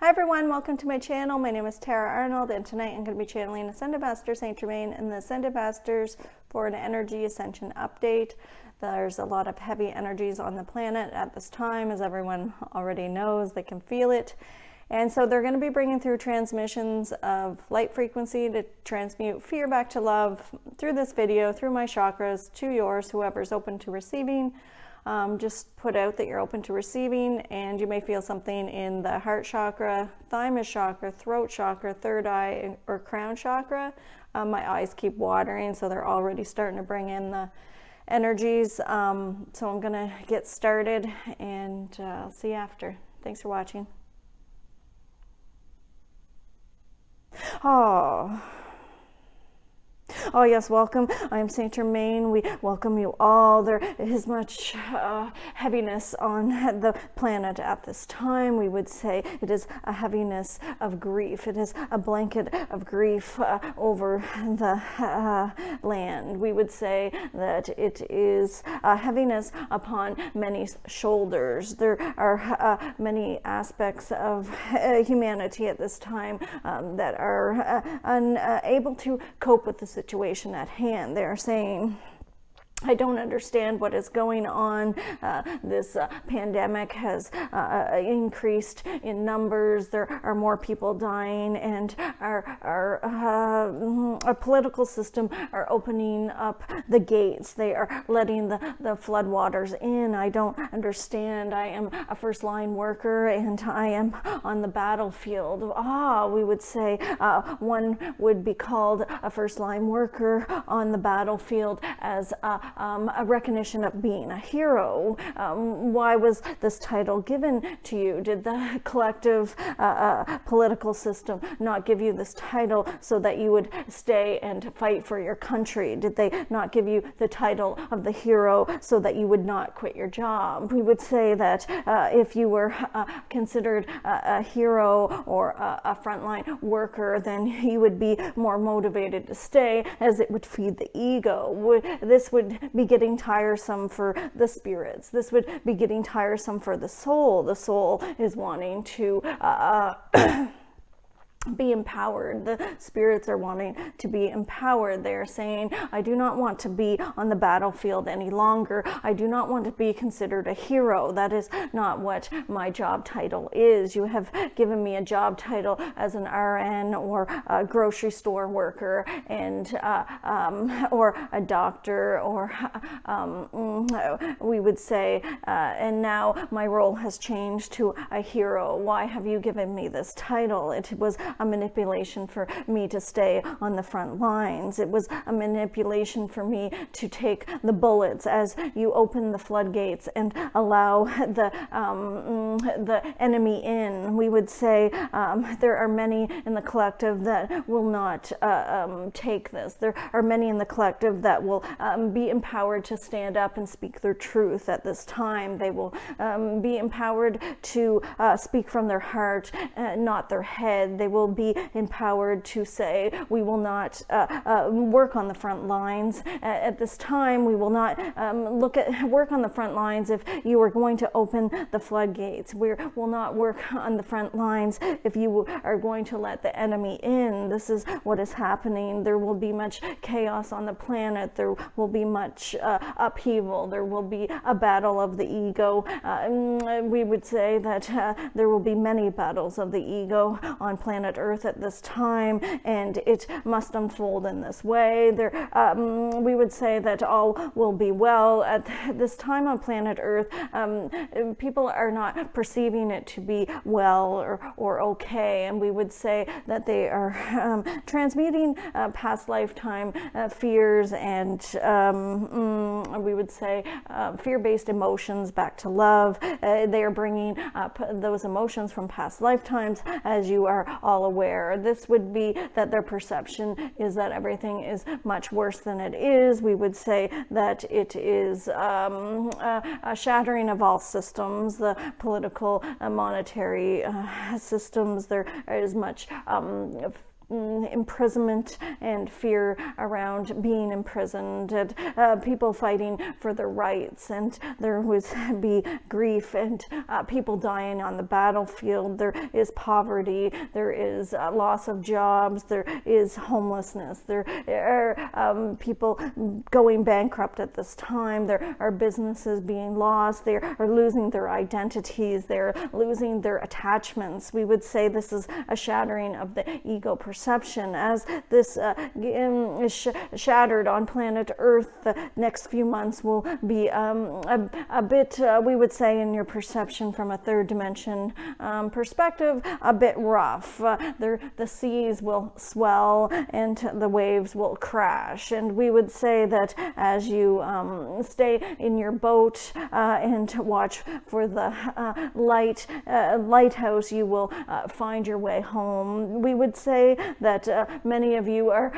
Hi everyone, welcome to my channel. My name is Tara Arnold, and tonight I'm going to be channeling Ascended Master Saint Germain and the Ascended Masters for an energy ascension update. There's a lot of heavy energies on the planet at this time, as everyone already knows. They can feel it. And so they're going to be bringing through transmissions of light frequency to transmute fear back to love through this video, through my chakras, to yours, whoever's open to receiving. Just put out that you're open to receiving, and you may feel something in the heart chakra, thymus chakra, throat chakra, third eye, or crown chakra. My eyes keep watering, so they're already starting to bring in the energies. So I'm going to get started, and I'll see you after. Thanks for watching. Oh yes, welcome. I am Saint Germain. We welcome you all. There is much heaviness on the planet at this time. We would say it is a heaviness of grief. It is a blanket of grief over the land. We would say that it is a heaviness upon many shoulders. There are many aspects of humanity at this time that are unable to cope with the situation at hand. They're saying, I don't understand what is going on. This pandemic has increased in numbers. There are more people dying, and our political system are opening up the gates. They are letting the floodwaters in. I don't understand. I am a first line worker, and I am on the battlefield. We would say one would be called a first line worker on the battlefield as a recognition of being a hero. Why was this title given to you? Did the collective political system not give you this title so that you would stay and fight for your country? Did they not give you the title of the hero so that you would not quit your job? We would say that if you were considered a hero or a frontline worker, then you would be more motivated to stay, as it would feed the ego. This would be getting tiresome for the spirits. This would be getting tiresome for the soul. The soul is wanting to be empowered. The spirits are wanting to be empowered. They're saying, I do not want to be on the battlefield any longer. I do not want to be considered a hero. That is not what my job title is. You have given me a job title as an RN or a grocery store worker, and or a doctor, or we would say, and now my role has changed to a hero. Why have you given me this title? It was a manipulation for me to stay on the front lines. It was a manipulation for me to take the bullets as you open the floodgates and allow the enemy in. We would say there are many in the collective that will not take this. There are many in the collective that will be empowered to stand up and speak their truth at this time. They will be empowered to speak from their heart, not their head. They will be empowered to say, we will not work on the front lines at this time. We will not work on the front lines if you are going to open the floodgates. We will not work on the front lines if you are going to let the enemy in. This is what is happening. There will be much chaos on the planet. There will be much upheaval. There will be a battle of the ego. We would say that there will be many battles of the ego on planet Earth at this time, and it must unfold in this way. We would say that all will be well. At this time on planet Earth, people are not perceiving it to be well or okay, and we would say that they are transmuting past lifetime fears and we would say fear-based emotions back to love. They are bringing up those emotions from past lifetimes, as you are all aware. This would be that their perception is that everything is much worse than it is. We would say that it is a shattering of all systems, the political, monetary systems. There is much imprisonment and fear around being imprisoned, and people fighting for their rights, and there would be grief and people dying on the battlefield. There is poverty, there is loss of jobs, there is homelessness, there are people going bankrupt at this time, there are businesses being lost, they are losing their identities, they're losing their attachments. We would say this is a shattering of the ego perception. As this is shattered on planet Earth, the next few months will be a bit, we would say, in your perception from a third dimension perspective, a bit rough. The seas will swell and the waves will crash. And we would say that as you stay in your boat and watch for the lighthouse, you will find your way home. We would say that many of you are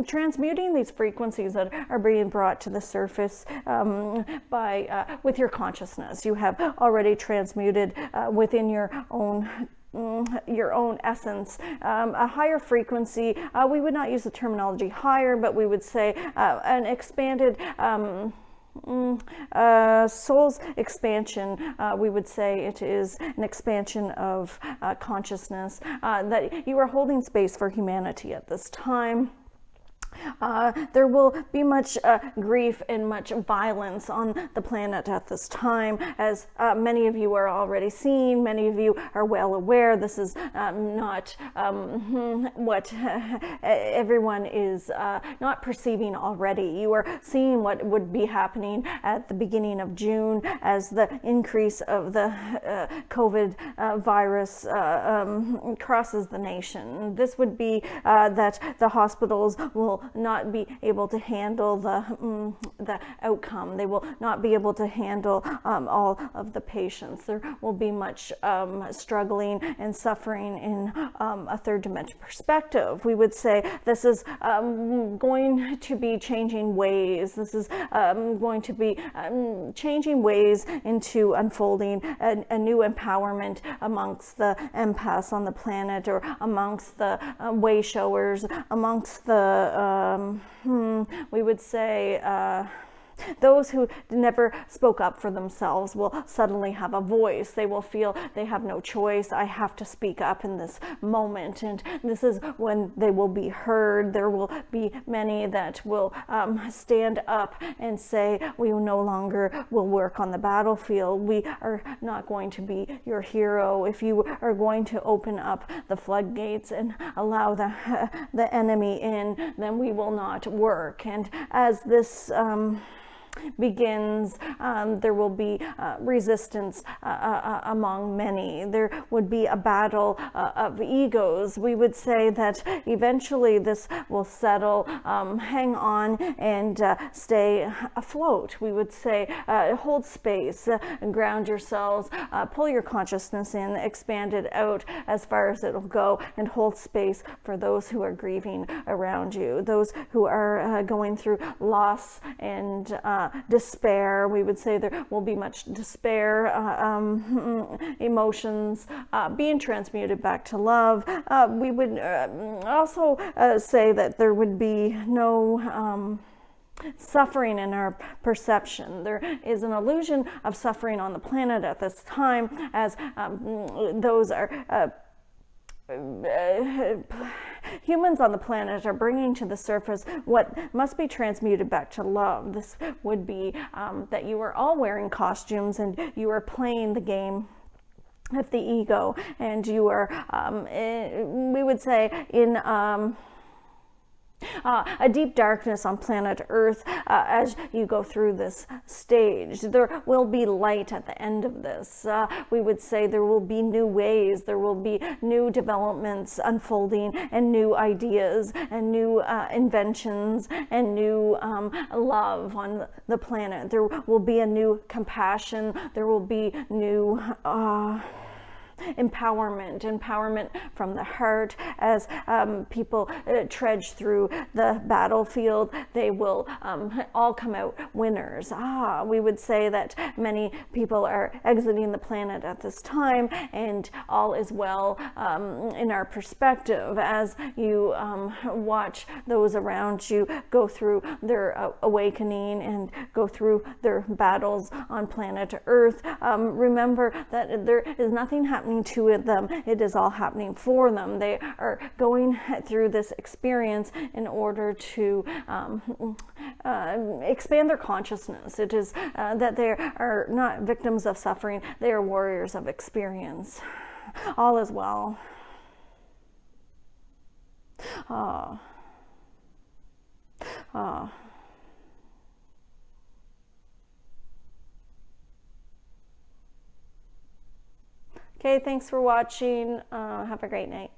transmuting these frequencies that are being brought to the surface with your consciousness. You have already transmuted within your own essence, a higher frequency. We would not use the terminology higher, but we would say an expanded soul's expansion. We would say it is an expansion of consciousness, that you are holding space for humanity at this time. There will be much grief and much violence on the planet at this time, as many of you are already seeing, many of you are well aware. This is not what everyone is not perceiving already. You are seeing what would be happening at the beginning of June as the increase of the COVID virus crosses the nation. This would be that the hospitals will not be able to handle the outcome. They will not be able to handle all of the patients. There will be much struggling and suffering in a third dimension perspective. We would say this is going to be changing ways. This is going to be changing ways into unfolding a new empowerment amongst the empaths on the planet, or amongst the way showers, amongst the we would say those who never spoke up for themselves will suddenly have a voice. They will feel they have no choice. I have to speak up in this moment, and this is when they will be heard. There will be many that will stand up and say, we no longer will work on the battlefield. We are not going to be your hero. If you are going to open up the floodgates and allow the enemy in, then we will not work. And as this begins, there will be resistance among many. There would be a battle of egos. We would say that eventually this will settle. Hang on and stay afloat. We would say hold space, ground yourselves, pull your consciousness in, expand it out as far as it'll go, and hold space for those who are grieving around you, those who are going through loss and despair. We would say there will be much despair, emotions being transmuted back to love. We would also say that there would be no suffering in our perception. There is an illusion of suffering on the planet at this time, as those are humans on the planet are bringing to the surface what must be transmuted back to love. This would be that you are all wearing costumes and you are playing the game of the ego, and you are, we would say, in a deep darkness on planet Earth as you go through this stage. There will be light at the end of this. We would say there will be new ways, there will be new developments unfolding, and new ideas, and new inventions, and new love on the planet. There will be a new compassion, there will be new empowerment from the heart. As people trudge through the battlefield, they will all come out winners. We would say that many people are exiting the planet at this time, and all is well in our perspective as you watch those around you go through their awakening and go through their battles on planet Earth. Remember that there is nothing happening to them. It is all happening for them. They are going through this experience in order to expand their consciousness. It is that they are not victims of suffering. They are warriors of experience. All is well. Okay, thanks for watching. Have a great night.